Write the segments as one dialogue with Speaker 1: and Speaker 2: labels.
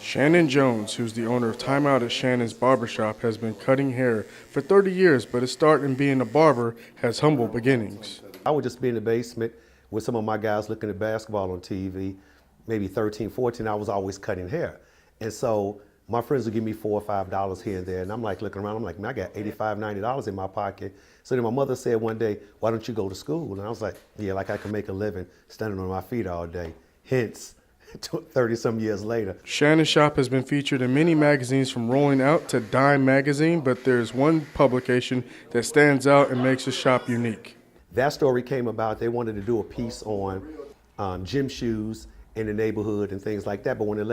Speaker 1: Shannon Jones, who's the owner of Timeout at Shannon's Barbershop, has been cutting hair for 30 years, but his start in being a barber has humble beginnings.
Speaker 2: I would just be in the basement with some of my guys looking at basketball on TV, maybe 13, 14, I was always cutting hair. And so my friends would give me $4 or $5 here and there, and I'm like looking around, I'm like, man, I got $85, $90 in my pocket. So then my mother said one day, why don't you go to school? And I was like, yeah, like I can make a living standing on my feet all day. Hence, 30-some years later.
Speaker 1: Shannon's shop has been featured in many magazines from Rolling Out to Dime magazine, but there's one publication that stands out and makes the shop unique.
Speaker 2: That story came about, they wanted to do a piece on gym shoes in the neighborhood and things like that, but when a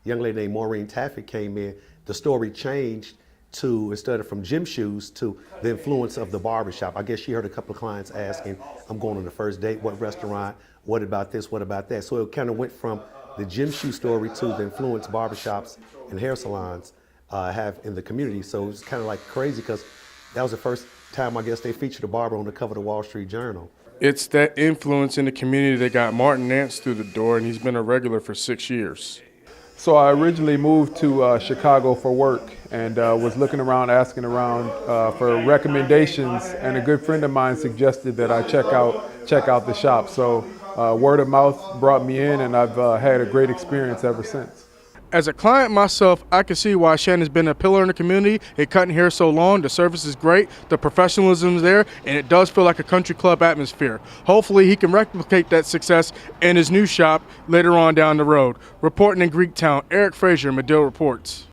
Speaker 2: young lady named Maureen Taffet came in, the story changed to, instead of from gym shoes, to the influence of the barbershop. I guess she heard a couple of clients asking, I'm going on the first date, what restaurant, what about this, what about that? So it kind of went from the gym shoe story to the influence barbershops and hair salons have in the community. So it was kind of like crazy because that was the first time I guess they featured a barber on the cover of the Wall Street Journal.
Speaker 1: It's that influence in the community that got Martin Nance through the door, and he's been a regular for 6 years.
Speaker 3: So I originally moved to Chicago for work and was looking around, asking around for recommendations, and a good friend of mine suggested that I check out the shop. So word of mouth brought me in, and I've had a great experience ever since.
Speaker 1: As a client myself, I can see why Shannon's been a pillar in the community. It cutting hair so long, the service is great, the professionalism is there, and it does feel like a country club atmosphere. Hopefully he can replicate that success in his new shop later on down the road. Reporting in Greektown, Eric Frazier, Medill Reports.